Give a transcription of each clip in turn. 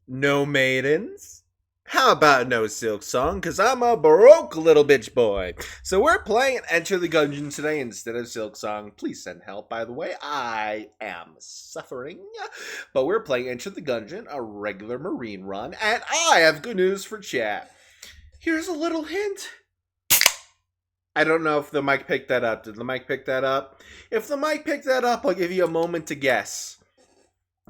No maidens? How about no silk song? Cause I'm a broke little bitch boy. So we're playing Enter the Gungeon today instead of silk song. Please send help, by the way. I am suffering. But we're playing Enter the Gungeon, a regular marine run, and I have good news for chat. Here's a little hint. I don't know if the mic picked that up. Did the mic pick that up? If the mic picked that up, I'll give you a moment to guess.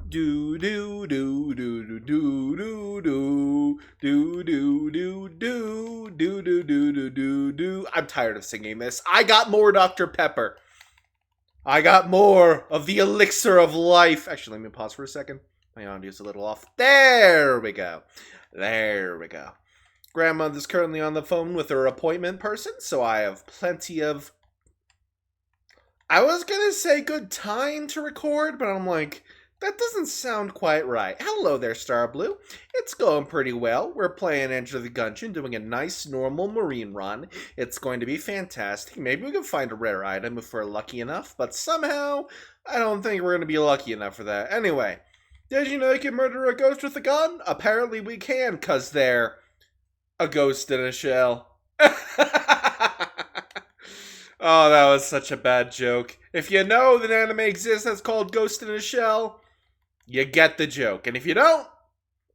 Do do do do do do do do do do do do do do do do do. I'm tired of singing this. I got more Dr. Pepper. I got more of the elixir of life. Actually, let me pause for a second. My audio's a little off. There we go. There we go. Grandmother's currently on the phone with her appointment person, so I have plenty of... I was gonna say good time to record, but I'm like... that doesn't sound quite right. Hello there, Star Blue. It's going pretty well. We're playing Enter the Gungeon, doing a nice, normal marine run. It's going to be fantastic. Maybe we can find a rare item if we're lucky enough, but somehow, I don't think we're going to be lucky enough for that. Anyway, did you know you can murder a ghost with a gun? Apparently we can, because they're a ghost in a shell. Oh, that was such a bad joke. If you know that anime exists that's called Ghost in a Shell, you get the joke. And if you don't,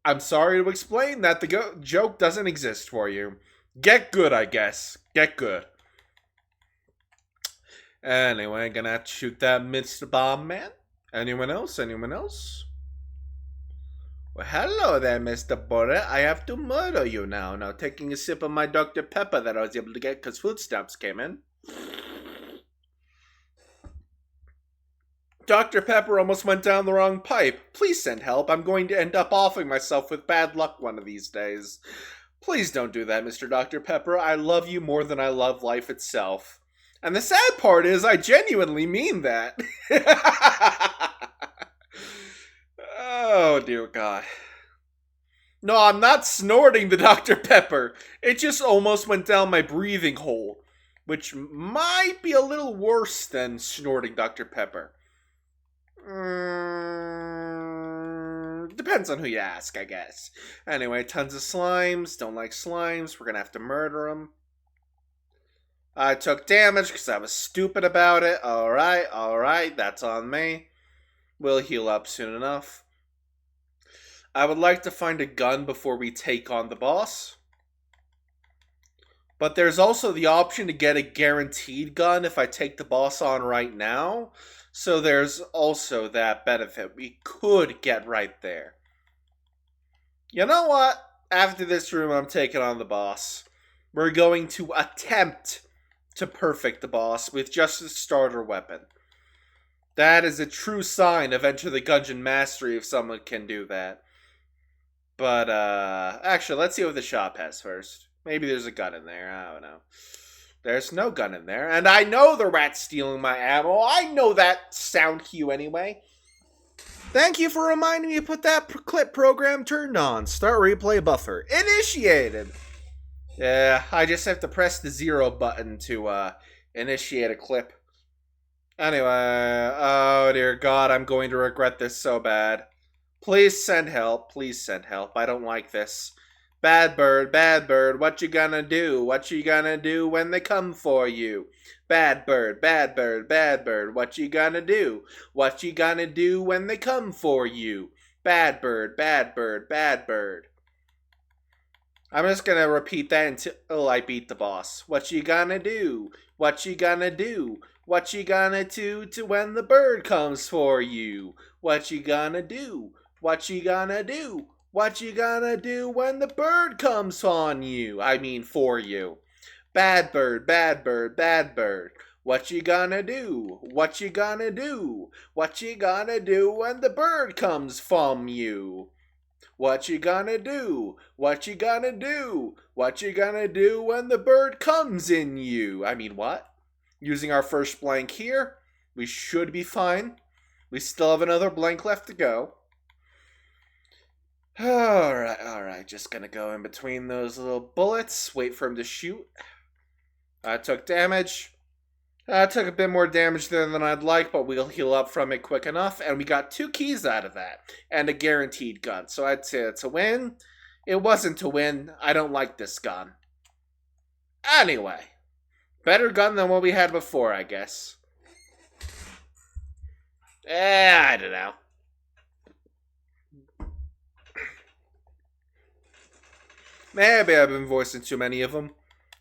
I'm sorry to explain that the joke doesn't exist for you. Get good, I guess. Get good. Anyway, gonna have to shoot that Mr. Bomb Man. Anyone else? Anyone else? Well, hello there, Mr. Borre. I have to murder you now. Now, taking a sip of my Dr. Pepper that I was able to get because footsteps came in. Dr. Pepper almost went down the wrong pipe. Please send help. I'm going to end up offing myself with bad luck one of these days. Please don't do that, Mr. Dr. Pepper. I love you more than I love life itself. And the sad part is, I genuinely mean that. Oh, dear God. No, I'm not snorting the Dr. Pepper. It just almost went down my breathing hole, which might be a little worse than snorting Dr. Pepper. Depends on who you ask, I guess. Anyway, tons of slimes. Don't like slimes. We're gonna have to murder them. I took damage because I was stupid about it. Alright, that's on me. We'll heal up soon enough. I would like to find a gun before we take on the boss. But there's also the option to get a guaranteed gun if I take the boss on right now. So there's also that benefit we could get right there. You know what? After this room, I'm taking on the boss. We're going to attempt to perfect the boss with just a starter weapon. That is a true sign of Enter the Gungeon mastery if someone can do that. But, actually, let's see what the shop has first. Maybe there's a gun in there. I don't know. There's no gun in there. And I know the rat's stealing my ammo. I know that sound cue anyway. Thank you for reminding me to put that clip program turned on. Start replay buffer. Initiated. Yeah, I just have to press the 0 button to initiate a clip. Anyway, oh dear God, I'm going to regret this so bad. Please send help. Please send help. I don't like this. Bad bird, what you gonna do? What you gonna do when they come for you? Bad bird, what you gonna do? What you gonna do when they come for you? Bad bird, bad bird. I'm just gonna repeat that until I beat the boss. What you gonna do? What you gonna do? What you gonna do to when the bird comes for you? What you gonna do? What you gonna do? What you gonna do when the bird comes on you? I mean, for you. Bad bird. What you gonna do? What you gonna do? What you gonna do when the bird comes from you? What you gonna do? What you gonna do? What you gonna do when the bird comes in you? I mean, what? Using our first blank here, we should be fine. We still have another blank left to go. Alright, just gonna go in between those little bullets, wait for him to shoot. I took damage. Took a bit more damage there than I'd like, but we'll heal up from it quick enough. And we got 2 keys out of that. And a guaranteed gun. So I'd say it's a win. It wasn't a win. I don't like this gun. Anyway. Better gun than what we had before, I guess. I don't know. Maybe I've been voicing too many of them.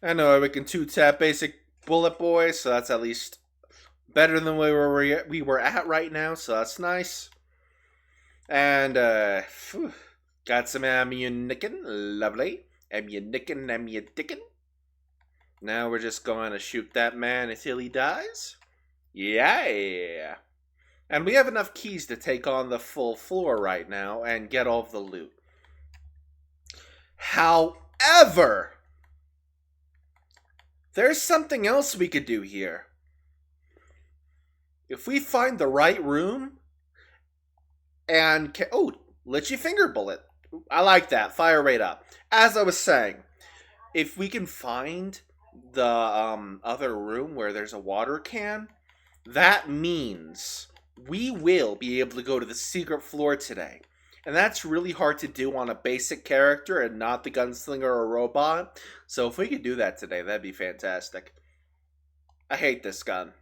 I know we can 2-tap basic bullet boy, so that's at least better than we were at right now, so that's nice. And, got some ammunition. Lovely. Ammunition. Now we're just going to shoot that man until he dies. Yeah. And we have enough keys to take on the full floor right now and get all of the loot. However, there's something else we could do here. If we find the right room and Litchi finger bullet. I like that. Fire rate up. As I was saying, if we can find the other room where there's a water can, that means we will be able to go to the secret floor today. And that's really hard to do on a basic character and not the gunslinger or robot. So if we could do that today, that'd be fantastic. I hate this gun.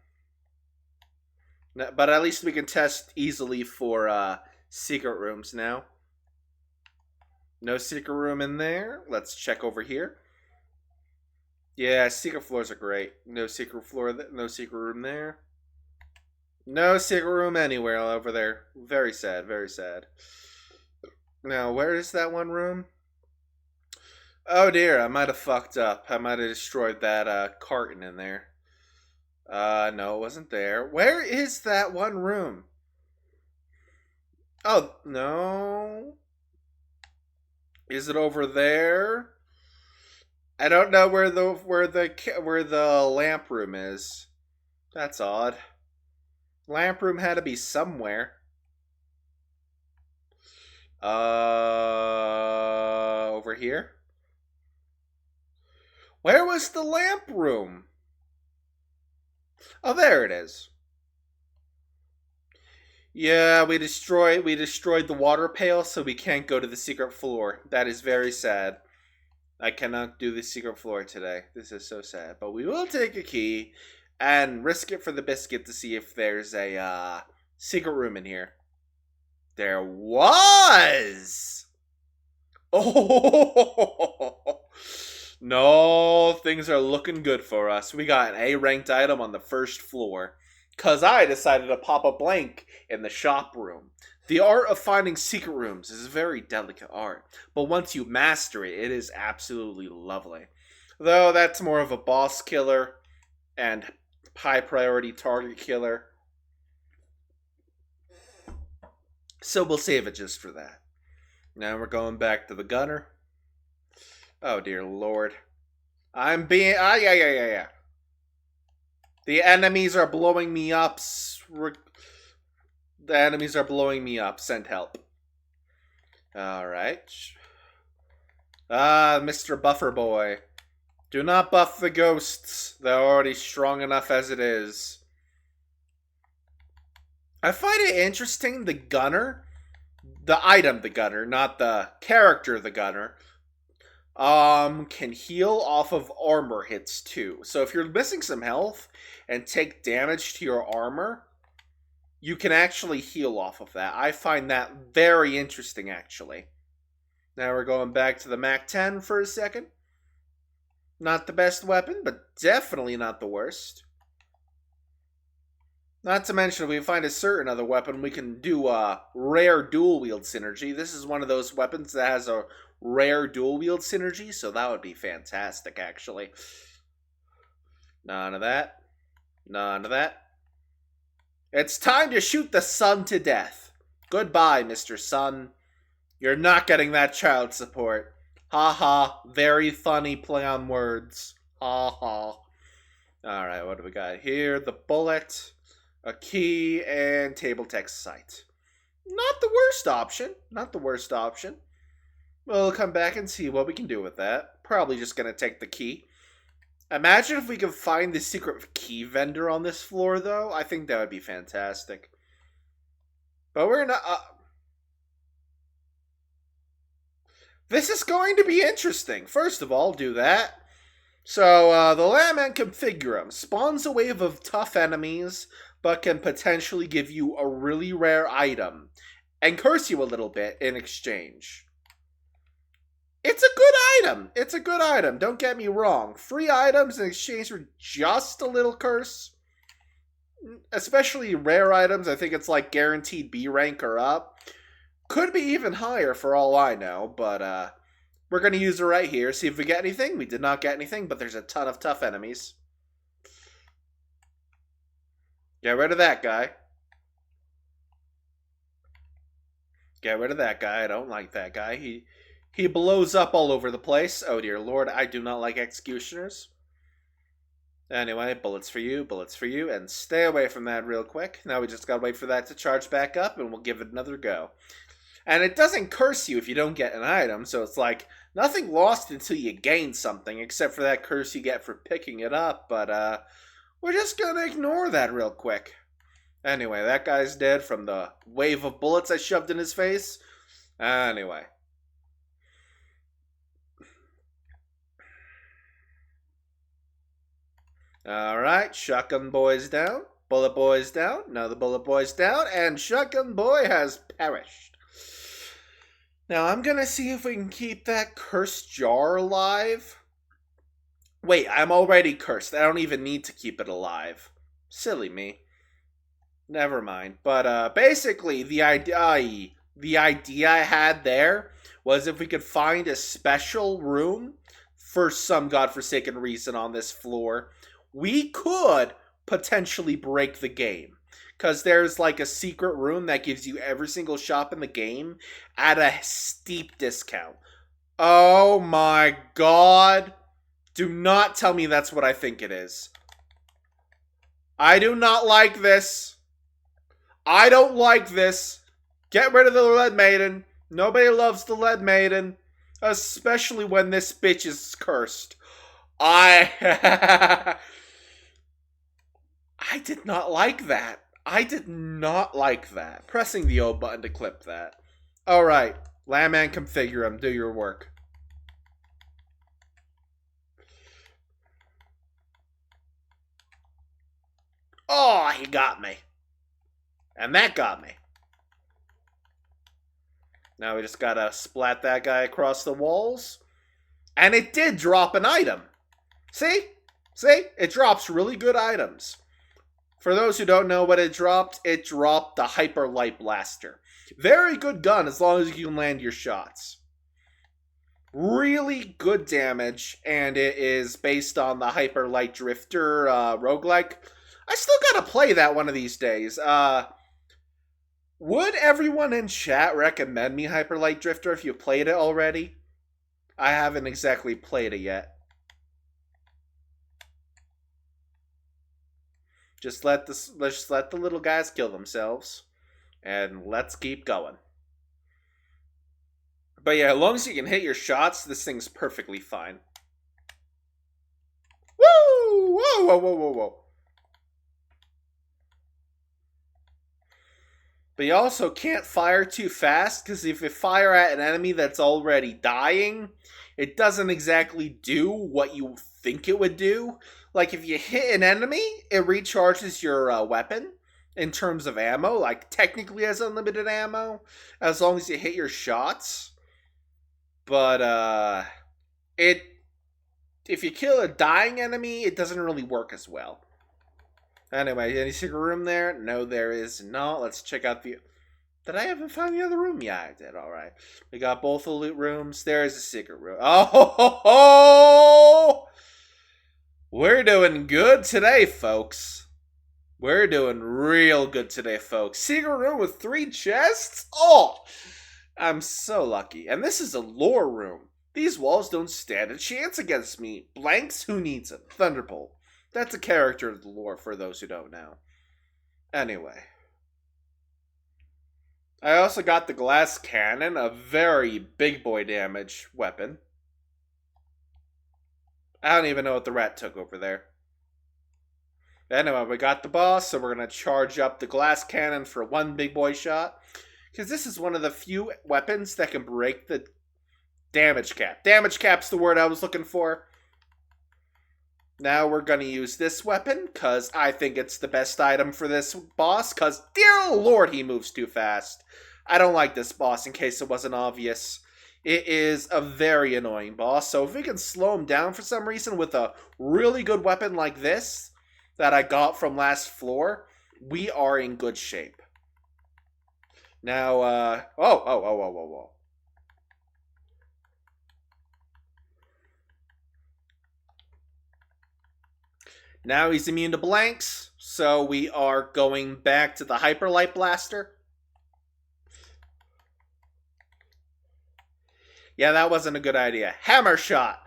But at least we can test easily for secret rooms now. No secret room in there. Let's check over here. Yeah, secret floors are great. No secret floor, no secret room there. No secret room anywhere over there. Very sad, very sad. Now, where is that one room? Oh dear, I might have fucked up. I might have destroyed that carton in there. No, it wasn't there. Where is that one room? Oh, no. Is it over there? I don't know where the lamp room is. That's odd. Lamp room had to be somewhere. Over here? Where was the lamp room? Oh, there it is. Yeah, we destroyed the water pail, so we can't go to the secret floor. That is very sad. I cannot do the secret floor today. This is so sad. But we will take a key and risk it for the biscuit to see if there's a secret room in here. There was! Oh! No, things are looking good for us. We got an A-ranked item on the first floor. Because I decided to pop a blank in the shop room. The art of finding secret rooms is a very delicate art. But once you master it, it is absolutely lovely. Though that's more of a boss killer and high priority target killer. So we'll save it just for that. Now we're going back to the gunner. Oh dear lord. I'm being... yeah. The enemies are blowing me up. The enemies are blowing me up. Send help. Alright. Mr. Buffer Boy. Do not buff the ghosts. They're already strong enough as it is. I find it interesting the gunner, the item the gunner, not the character the gunner, can heal off of armor hits too. So if you're missing some health and take damage to your armor, you can actually heal off of that. I find that very interesting, actually. Now we're going back to the MAC-10 for a second. Not the best weapon, but definitely not the worst. Not to mention, if we find a certain other weapon, we can do a rare dual wield synergy. This is one of those weapons that has a rare dual wield synergy, so that would be fantastic, actually. None of that. None of that. It's time to shoot the sun to death. Goodbye, Mr. Sun. You're not getting that child support. Ha ha. Very funny play on words. Ha ha. Alright, what do we got here? The bullet, a key, and table text site. Not the worst option. Not the worst option. We'll come back and see what we can do with that. Probably just going to take the key. Imagine if we could find the secret key vendor on this floor, though. I think that would be fantastic. But we're not. This is going to be interesting. First of all, do that. So, the Landman Configurum spawns a wave of tough enemies, but can potentially give you a really rare item and curse you a little bit in exchange. It's a good item. It's a good item. Don't get me wrong. Free items in exchange for just a little curse. Especially rare items. I think it's like guaranteed B rank or up. Could be even higher for all I know, but we're going to use it right here. See if we get anything. We did not get anything, but there's a ton of tough enemies. Get rid of that guy. Get rid of that guy. I don't like that guy. He blows up all over the place. Oh dear lord, I do not like executioners. Anyway, bullets for you, and stay away from that real quick. Now we just gotta wait for that to charge back up, and we'll give it another go. And it doesn't curse you if you don't get an item, so it's like nothing lost until you gain something, except for that curse you get for picking it up, but we're just gonna ignore that real quick. Anyway, that guy's dead from the wave of bullets I shoved in his face. Anyway. Alright, Shotgun Boy's down. Bullet Boy's down. Another Bullet Boy's down. And Shotgun Boy has perished. Now, I'm gonna see if we can keep that cursed jar alive. Wait, I'm already cursed. I don't even need to keep it alive. Silly me. Never mind. But basically, the idea I had there was if we could find a special room for some godforsaken reason on this floor, we could potentially break the game. Because there's like a secret room that gives you every single shop in the game at a steep discount. Oh my god. Do not tell me that's what I think it is. I do not like this. I don't like this. Get rid of the Lead Maiden. Nobody loves the Lead Maiden. Especially when this bitch is cursed. I did not like that. I did not like that. Pressing the O button to clip that. Alright. Landman Configurum, do your work. Oh, he got me. And that got me. Now we just gotta splat that guy across the walls. And it did drop an item. See? See? It drops really good items. For those who don't know what it dropped the Hyper Light Blaster. Very good gun as long as you can land your shots. Really good damage, and it is based on the Hyper Light Drifter roguelike. I still gotta play that one of these days. Would everyone in chat recommend me Hyper Light Drifter if you played it already? I haven't exactly played it yet. Just let the little guys kill themselves, and let's keep going. But yeah, as long as you can hit your shots, this thing's perfectly fine. Woo! Whoa! Whoa! Whoa! Whoa! Whoa! But you also can't fire too fast, because if you fire at an enemy that's already dying, it doesn't exactly do what you think it would do. Like, if you hit an enemy, it recharges your weapon in terms of ammo. Like, technically has unlimited ammo, as long as you hit your shots. But, if you kill a dying enemy, it doesn't really work as well. Anyway, any secret room there? No, there is not. Let's check out the... Did I even find the other room? Yeah, I did. Alright. We got both the loot rooms. There is a secret room. Oh, ho, ho, ho! We're doing good today, folks. We're doing real good today, folks. Secret room with 3 chests? Oh! I'm so lucky. And this is a lore room. These walls don't stand a chance against me. Blanks? Who needs them? Thunderbolt. That's a character of the lore for those who don't know. Anyway. I also got the glass cannon, a very big boy damage weapon. I don't even know what the rat took over there. Anyway, we got the boss, so we're going to charge up the glass cannon for one big boy shot. Because this is one of the few weapons that can break the damage cap. Damage cap's the word I was looking for. Now we're going to use this weapon, because I think it's the best item for this boss, because, dear lord, he moves too fast. I don't like this boss, in case it wasn't obvious. It is a very annoying boss, so if we can slow him down for some reason with a really good weapon like this that I got from last floor, we are in good shape. Now, whoa. Now he's immune to blanks, so we are going back to the Hyperlight Blaster. Yeah, that wasn't a good idea. Hammer shot!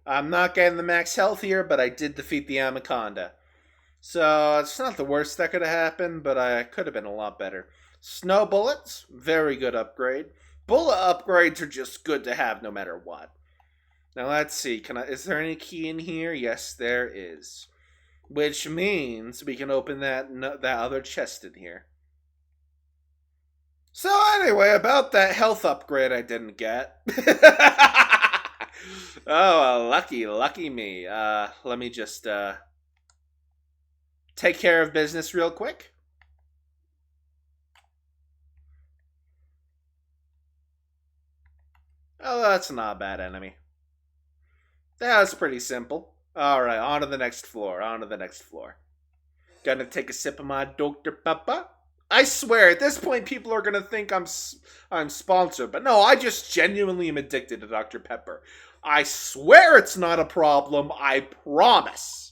I'm not getting the max health here, but I did defeat the Anaconda. So, it's not the worst that could have happened, but I could have been a lot better. Snow bullets, very good upgrade. Bullet upgrades are just good to have no matter what. Now let's see, is there any key in here? Yes, there is. Which means we can open that other chest in here. So anyway, about that health upgrade I didn't get. Oh, lucky me. Let me just take care of business real quick. Oh, that's not a bad enemy. That was pretty simple. Alright, on to the next floor, Gonna take a sip of my Dr. Pepper. I swear, at this point, people are gonna think I'm sponsored, but no, I just genuinely am addicted to Dr. Pepper. I swear it's not a problem, I promise.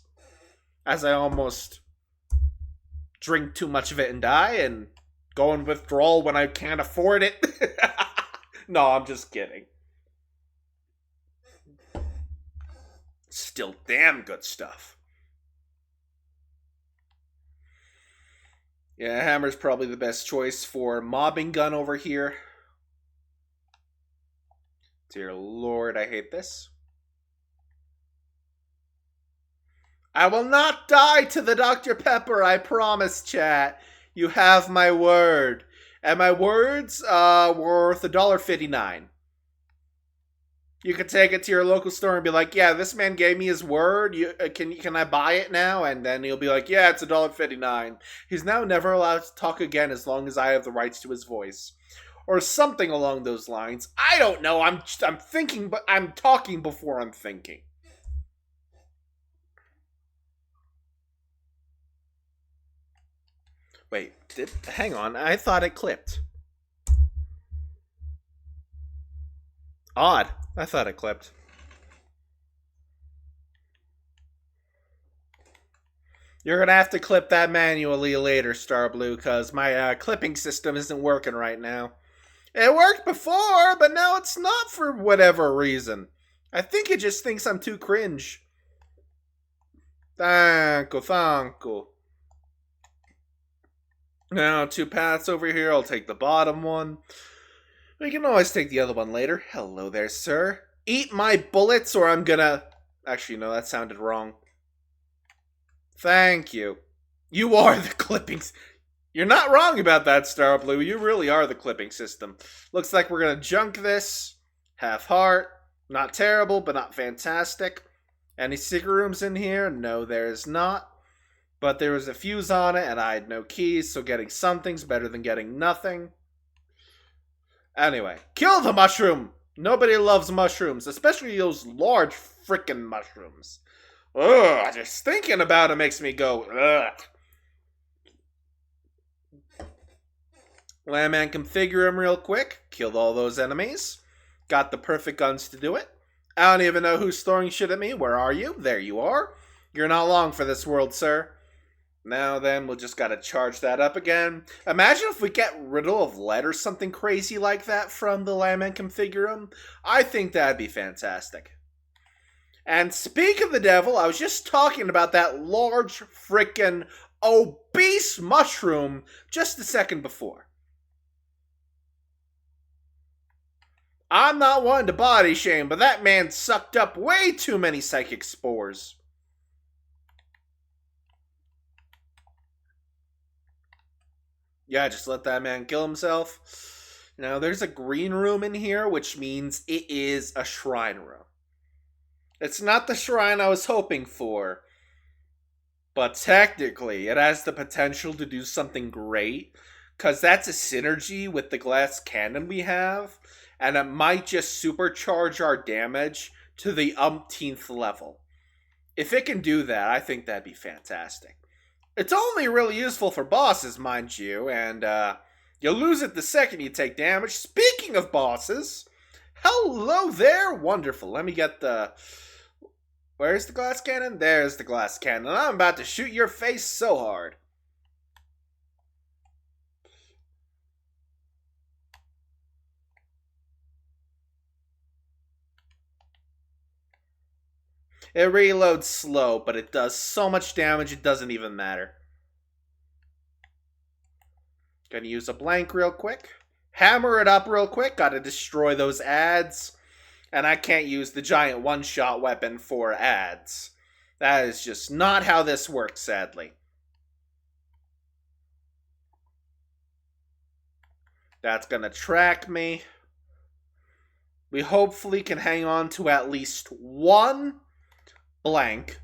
As I almost drink too much of it and die, and go in withdrawal when I can't afford it. No, I'm just kidding. Still damn good stuff. Yeah, hammer's probably the best choice for mobbing gun over here. Dear lord, I hate this. I will not die to the Dr. Pepper, I promise, chat. You have my word. And my words worth $1.59. You can take it to your local store and be like, yeah, this man gave me his word. Can I buy it now? And then he'll be like, yeah, it's $1.59. He's now never allowed to talk again as long as I have the rights to his voice. Or something along those lines. I don't know. I'm thinking, but I'm talking before I'm thinking. Wait, hang on. I thought it clipped. Odd. I thought it clipped. You're gonna have to clip that manually later, Starblue, because my clipping system isn't working right now. It worked before, but now it's not for whatever reason. I think it just thinks I'm too cringe. Thank you. Now, 2 paths over here. I'll take the bottom one. We can always take the other one later. Hello there, sir. Eat my bullets or I'm gonna... Actually, no, that sounded wrong. Thank you. You are the clippings. You're not wrong about that, Starblue. You really are the clipping system. Looks like we're gonna junk this. Half heart. Not terrible, but not fantastic. Any secret rooms in here? No, there is not. But there was a fuse on it, and I had no keys, so getting something's better than getting nothing. Anyway, kill the mushroom! Nobody loves mushrooms, especially those large frickin' mushrooms. Ugh, just thinking about it makes me go, ugh. Landman configure him real quick. Killed all those enemies. Got the perfect guns to do it. I don't even know who's throwing shit at me. Where are you? There you are. You're not long for this world, sir. Now then, we'll just gotta charge that up again. Imagine if we get rid of lead or something crazy like that from the Landman Configurum. I think that'd be fantastic. And speak of the devil, I was just talking about that large frickin' obese obese mushroom just a second before. I'm not one to body shame, but that man sucked up way too many psychic spores. Yeah, just let that man kill himself. Now, there's a green room in here, which means it is a shrine room. It's not the shrine I was hoping for, but technically, it has the potential to do something great, because that's a synergy with the glass cannon we have, and it might just supercharge our damage to the umpteenth level. If it can do that, I think that'd be fantastic. It's only really useful for bosses, mind you, and you'll lose it the second you take damage. Speaking of bosses, hello there, wonderful. Let me get the... Where's the glass cannon? There's the glass cannon. I'm about to shoot your face so hard. It reloads slow, but it does so much damage it doesn't even matter. Gonna use a blank real quick. Hammer it up real quick. Gotta destroy those ads. And I can't use the giant one-shot weapon for ads. That is just not how this works, sadly. That's gonna track me. We hopefully can hang on to at least one blank,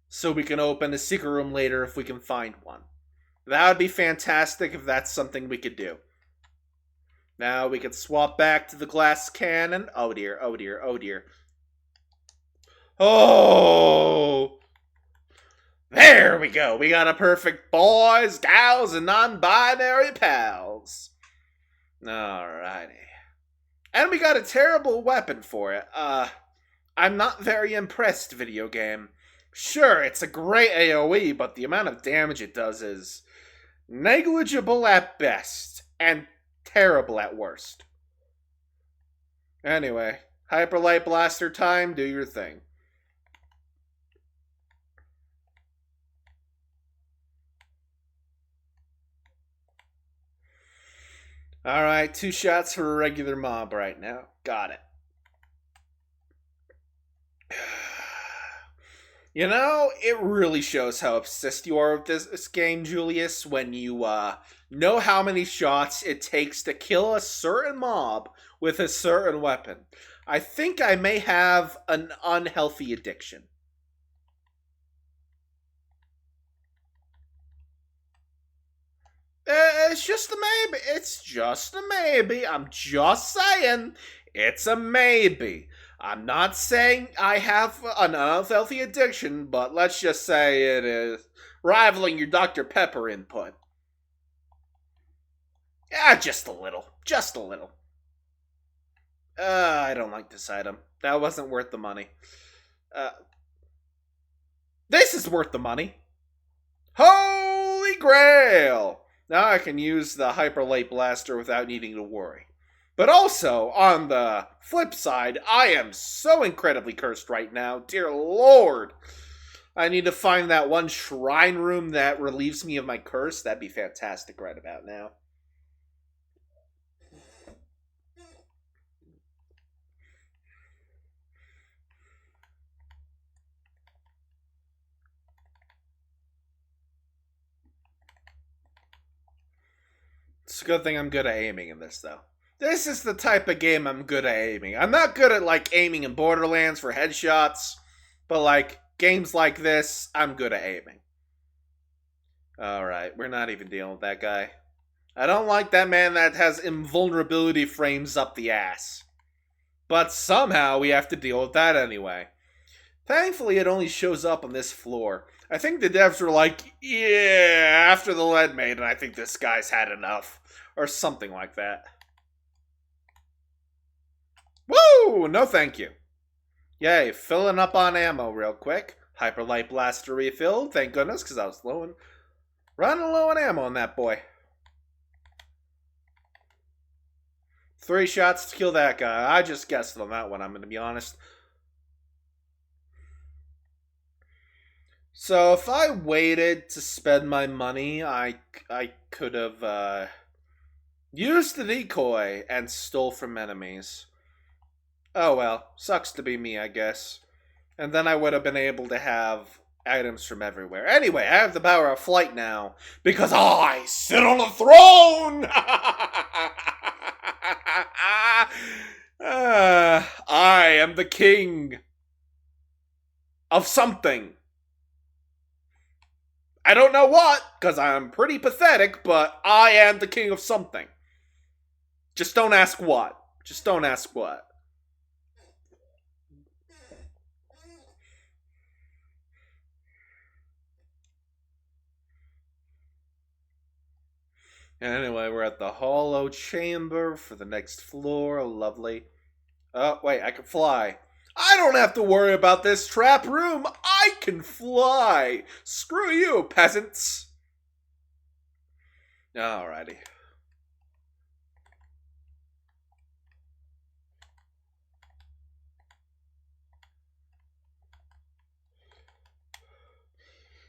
so we can open a secret room later if we can find one. That would be fantastic if that's something we could do. Now we can swap back to the glass cannon. Oh dear, oh dear, oh dear. Oh! There we go. We got a perfect boys, gals, and non-binary pals. Alrighty. And we got a terrible weapon for it. I'm not very impressed, video game. Sure, it's a great AoE, but the amount of damage it does is negligible at best, and terrible at worst. Anyway, Hyperlight Blaster time, do your thing. Alright, 2 shots for a regular mob right now. Got it. You know, it really shows how obsessed you are with this game, Julius, when you know how many shots it takes to kill a certain mob with a certain weapon. I think I may have an unhealthy addiction. It's just a maybe. It's just a maybe. I'm just saying. It's a maybe. I'm not saying I have an unhealthy addiction, but let's just say it is rivaling your Dr. Pepper input. Yeah, just a little. Just a little. I don't like this item. That wasn't worth the money. This is worth the money. Holy Grail! Now I can use the Hyperlight Blaster without needing to worry. But also, on the flip side, I am so incredibly cursed right now. Dear Lord. I need to find that one shrine room that relieves me of my curse. That'd be fantastic right about now. It's a good thing I'm good at aiming in this, though. This is the type of game I'm good at aiming. I'm not good at, like, aiming in Borderlands for headshots, but, like, games like this, I'm good at aiming. Alright, we're not even dealing with that guy. I don't like that man that has invulnerability frames up the ass. But somehow we have to deal with that anyway. Thankfully, it only shows up on this floor. I think the devs were like, yeah, after the Lead Maiden, I think this guy's had enough. Or something like that. Woo! No thank you. Yay, filling up on ammo real quick. Hyperlight Blaster refilled, thank goodness, because I was running low on ammo on that boy. 3 shots to kill that guy. I just guessed on that one, I'm going to be honest. So if I waited to spend my money, I could have used the decoy and stole from enemies. Oh well, sucks to be me, I guess. And then I would have been able to have items from everywhere. Anyway, I have the power of flight now because I sit on a throne! I am the king of something. I don't know what, because I'm pretty pathetic, but I am the king of something. Just don't ask what. Just don't ask what. Anyway, we're at the hollow chamber for the next floor. Lovely. Oh, wait, I can fly. I don't have to worry about this trap room. I can fly. Screw you, peasants. Alrighty.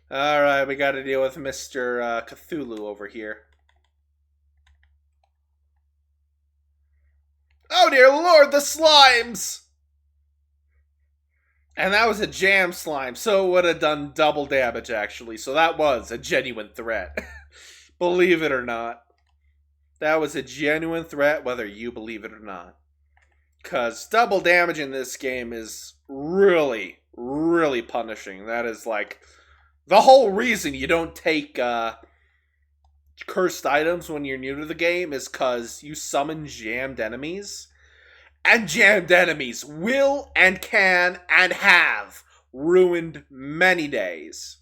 Alright, we gotta deal with Mr. Cthulhu over here. Oh dear lord, the slimes! And that was a jam slime, so it would have done double damage, actually. So that was a genuine threat. Believe it or not. That was a genuine threat, whether you believe it or not. Because double damage in this game is really, really punishing. That is like the whole reason you don't take cursed items when you're new to the game is because you summon jammed enemies. And jammed enemies will and can and have ruined many days.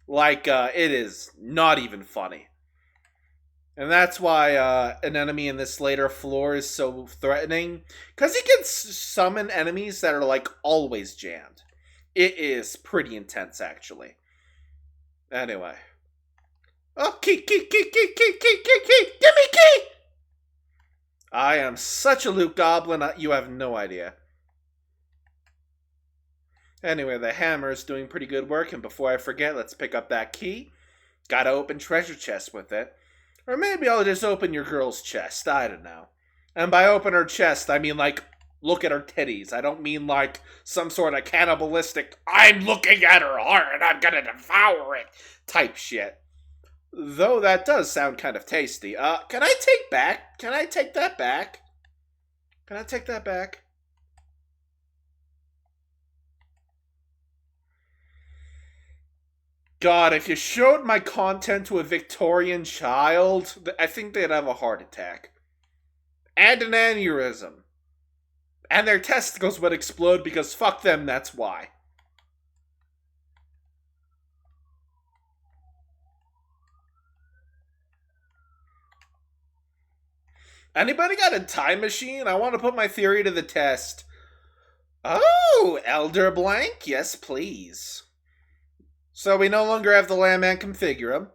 Like, it is not even funny. And that's why an enemy in this later floor is so threatening. Because he can summon enemies that are, like, always jammed. It is pretty intense, actually. Anyway. Oh, key! Give me key! I am such a loot goblin, you have no idea. Anyway, the hammer is doing pretty good work, and before I forget, let's pick up that key. Gotta open treasure chests with it. Or maybe I'll just open your girl's chest, I don't know. And by open her chest, I mean like, look at her titties. I don't mean like some sort of cannibalistic, I'm looking at her heart and I'm gonna devour it type shit. Though that does sound kind of tasty. Can I take back? Can I take that back? Can I take that back? God, if you showed my content to a Victorian child, I think they'd have a heart attack. And an aneurysm. And their testicles would explode because fuck them, that's why. Anybody got a time machine? I want to put my theory to the test. Oh, Elder Blank? Yes, please. So we no longer have the Landman Configurum.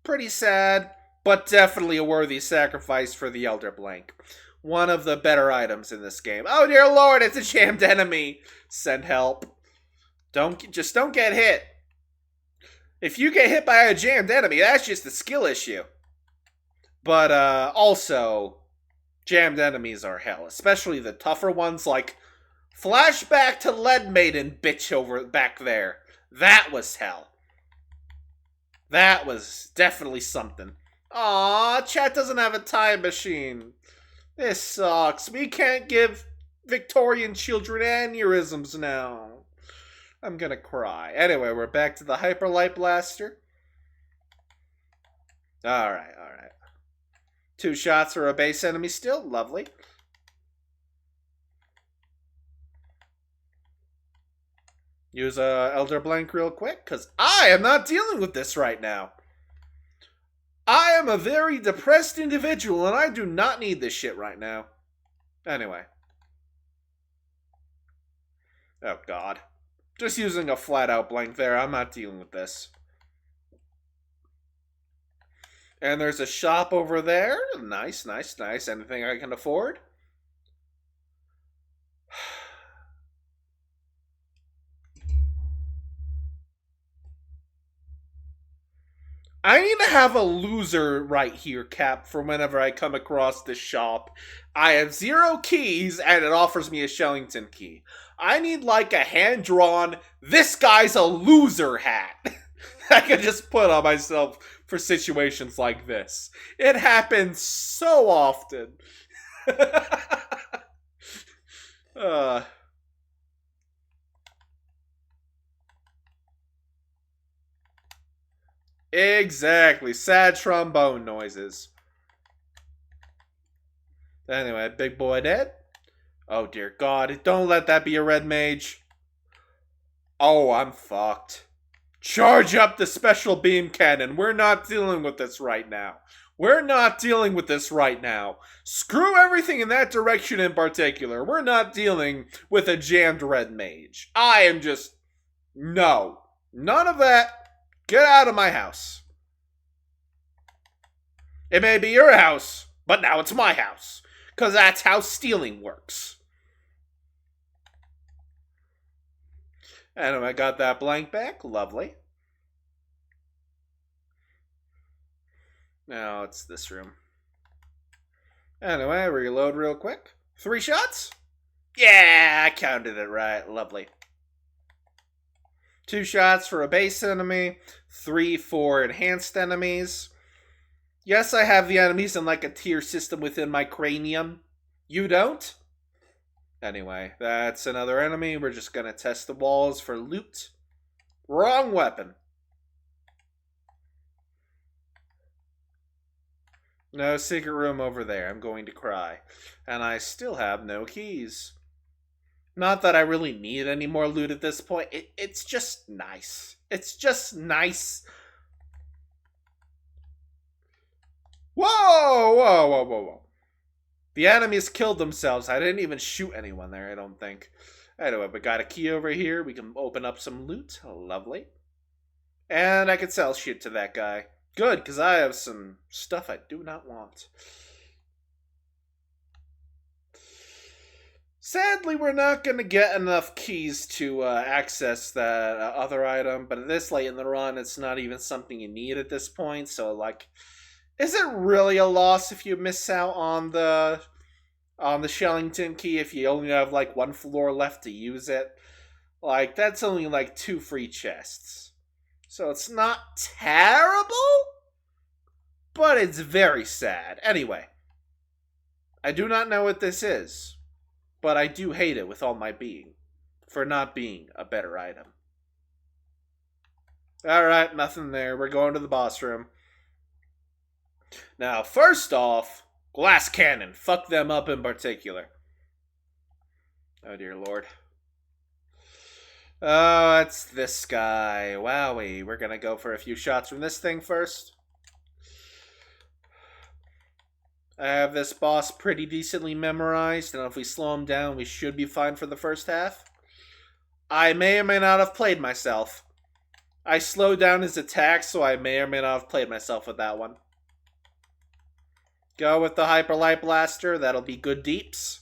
Pretty sad, but definitely a worthy sacrifice for the Elder Blank. One of the better items in this game. Oh dear lord, it's a jammed enemy. Send help. Don't get hit. If you get hit by a jammed enemy, that's just a skill issue. But also, jammed enemies are hell, especially the tougher ones like flashback to Lead Maiden bitch over back there. That was hell. That was definitely something. Aw, chat doesn't have a time machine. This sucks. We can't give Victorian children aneurysms now. I'm gonna cry. Anyway, we're back to the Hyperlight Blaster. Alright. 2 shots for a base enemy still. Lovely. Use a Elder Blank real quick, because I am not dealing with this right now. I am a very depressed individual, and I do not need this shit right now. Anyway. Oh, God. Just using a flat-out blank there. I'm not dealing with this. And there's a shop over there. Nice. Anything I can afford? I need to have a loser right here, Cap, for whenever I come across this shop. I have 0 keys, and it offers me a Shellington key. I need, like, a hand-drawn, this guy's a loser hat. I can just put on myself for situations like this. It happens so often. Exactly. Sad trombone noises. Anyway, big boy dead. Oh dear God, don't let that be a red mage. Oh, I'm fucked. Charge up the special beam cannon. We're not dealing with this right now. We're not dealing with this right now. Screw everything in that direction in particular. We're not dealing with a jammed red mage. I am just... No. None of that. Get out of my house. It may be your house, but now it's my house. Because that's how stealing works. And I got that blank back. Lovely. Now it's this room. Anyway, reload real quick. 3 shots? Yeah, I counted it right. Lovely. 2 shots for a base enemy. 3 for enhanced enemies. Yes, I have the enemies in like a tier system within my cranium. You don't? Anyway, that's another enemy. We're just gonna test the walls for loot. Wrong weapon. No secret room over there. I'm going to cry. And I still have no keys. Not that I really need any more loot at this point. It's just nice. It's just nice. Whoa, whoa, whoa, whoa, whoa. The enemies killed themselves. I didn't even shoot anyone there, I don't think. Anyway, we got a key over here. We can open up some loot. Lovely. And I can sell shit to that guy. Good, because I have some stuff I do not want. Sadly, we're not going to get enough keys to access that other item, but this late in the run, it's not even something you need at this point, so, like, is it really a loss if you miss out on the Shellington key if you only have, like, 1 floor left to use it? Like, that's only, like, 2 free chests. So it's not terrible, but it's very sad. Anyway, I do not know what this is, but I do hate it with all my being for not being a better item. Alright, nothing there. We're going to the boss room. Now, first off, glass cannon. Fuck them up in particular. Oh, dear Lord. Oh, it's this guy. Wowie. We're gonna go for a few shots from this thing first. I have this boss pretty decently memorized, and if we slow him down, we should be fine for the first half. I may or may not have played myself. I slowed down his attack, so I may or may not have played myself with that one. Go with the Hyper Light Blaster. That'll be good deeps.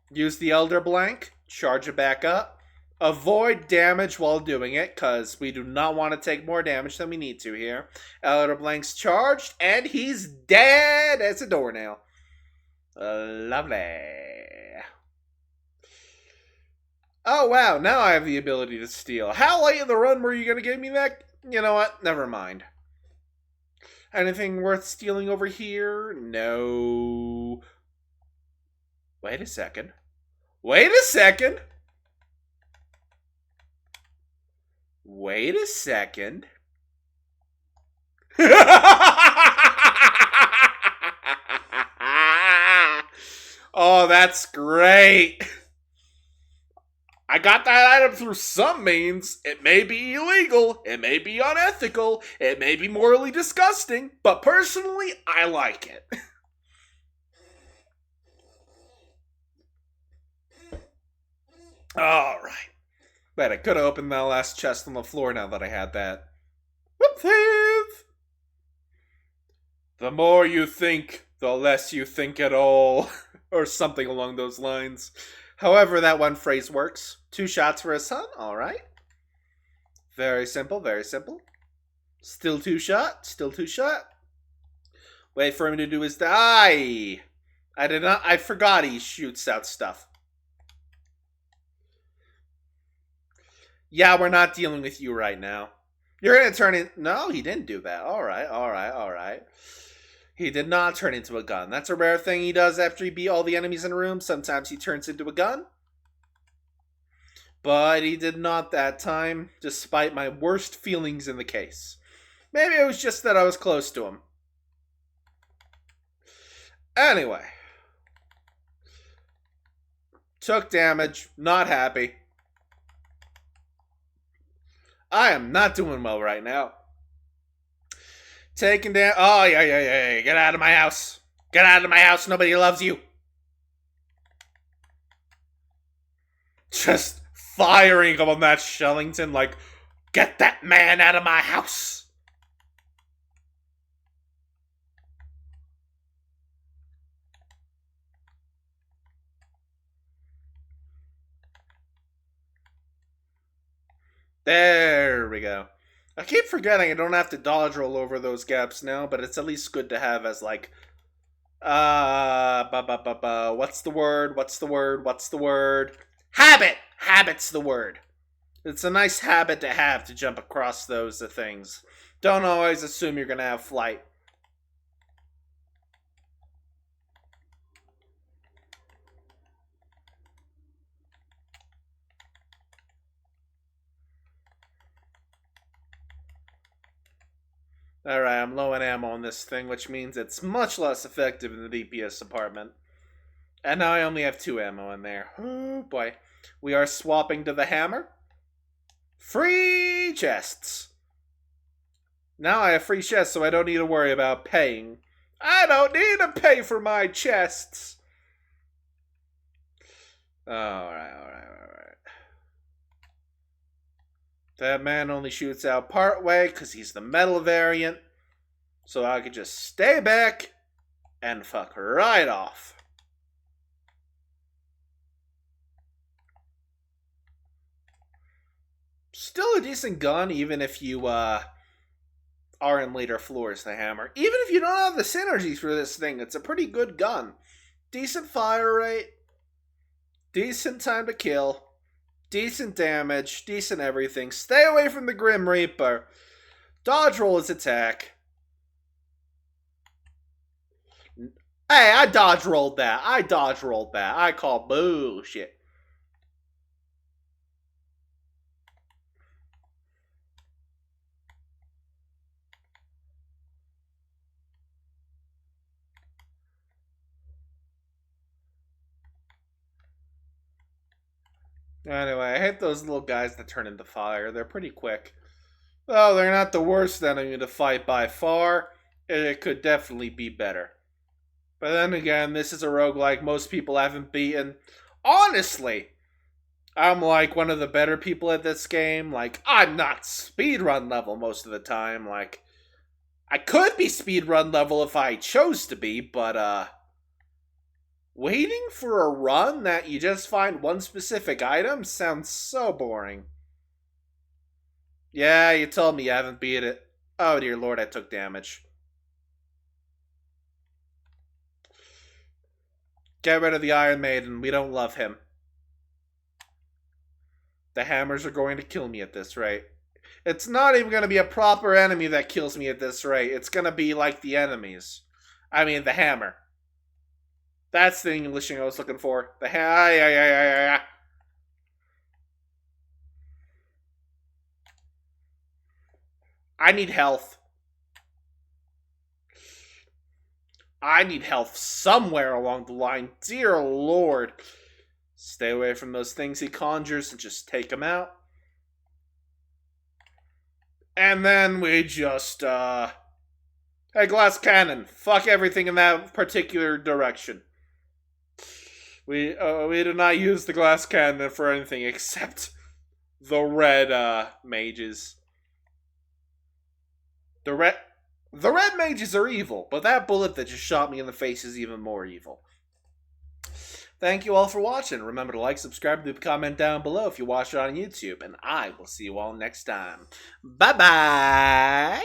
Use the Elder Blank. Charge it back up. Avoid damage while doing it, because we do not want to take more damage than we need to here. Elder Blank's charged, and he's dead as a doornail. Lovely. Oh, wow, now I have the ability to steal. How late in the run were you going to give me that? You know what? Never mind. Anything worth stealing over here? No. Wait a second. Wait a second. Wait a second. Oh, that's great. I got that item through some means. It may be illegal, it may be unethical, it may be morally disgusting, but personally, I like it. Alright. Bet I could have opened that last chest on the floor now that I had that. Whoop thief! The more you think, the less you think at all. Or something along those lines. However, that one phrase works. 2 shots for a son, alright. Very simple, very simple. Still two shot. Still two shot. Wait for him to do his die. I forgot he shoots out stuff. Yeah, we're not dealing with you right now. You're gonna turn in. No, he didn't do that. Alright. He did not turn into a gun. That's a rare thing he does after he beat all the enemies in the room. Sometimes he turns into a gun. But he did not that time, despite my worst feelings in the case. Maybe it was just that I was close to him. Anyway. Took damage. Not happy. I am not doing well right now. Taking down. Oh, yeah. Get out of my house. Get out of my house. Nobody loves you. Just firing on that Shellington like, get that man out of my house. There we go. I keep forgetting I don't have to dodge roll over those gaps now, but it's at least good to have as like, what's the word? Habit! Habit's the word. It's a nice habit to have to jump across those things. Don't always assume you're gonna have flight. Alright, I'm low on ammo on this thing, which means it's much less effective in the DPS department. And now I only have 2 ammo in there. Oh boy. We are swapping to the hammer. Free chests! Now I have free chests, so I don't need to worry about paying. I don't need to pay for my chests! Alright. That man only shoots out part way because he's the metal variant. So I could just stay back and fuck right off. Still a decent gun, even if you are in later floors, the hammer. Even if you don't have the synergies for this thing, it's a pretty good gun. Decent fire rate. Decent time to kill. Decent damage, decent everything. Stay away from the Grim Reaper. Dodge roll his attack. Hey, I dodge rolled that. I call bullshit. Anyway, I hate those little guys that turn into fire. They're pretty quick. Well, they're not the worst enemy to fight by far. It could definitely be better. But then again, this is a roguelike most people haven't beaten. Honestly, I'm like one of the better people at this game. Like, I'm not speedrun level most of the time. Like, I could be speedrun level if I chose to be, but, waiting for a run that you just find one specific item sounds so boring. Yeah, you told me you haven't beat it. Oh dear lord, I took damage. Get rid of the Iron Maiden, we don't love him. The hammers are going to kill me at this rate. It's not even going to be a proper enemy that kills me at this rate. It's going to be like the enemies. I mean, the hammer. That's the Englishing I was looking for. The I need health. I need health somewhere along the line. Dear lord. Stay away from those things he conjures and just take them out. And then we just, hey, glass cannon. Fuck everything in that particular direction. We do not use the glass cannon for anything except the red, mages. The red mages are evil, but that bullet that just shot me in the face is even more evil. Thank you all for watching. Remember to like, subscribe, leave a comment down below if you watch it on YouTube. And I will see you all next time. Bye-bye!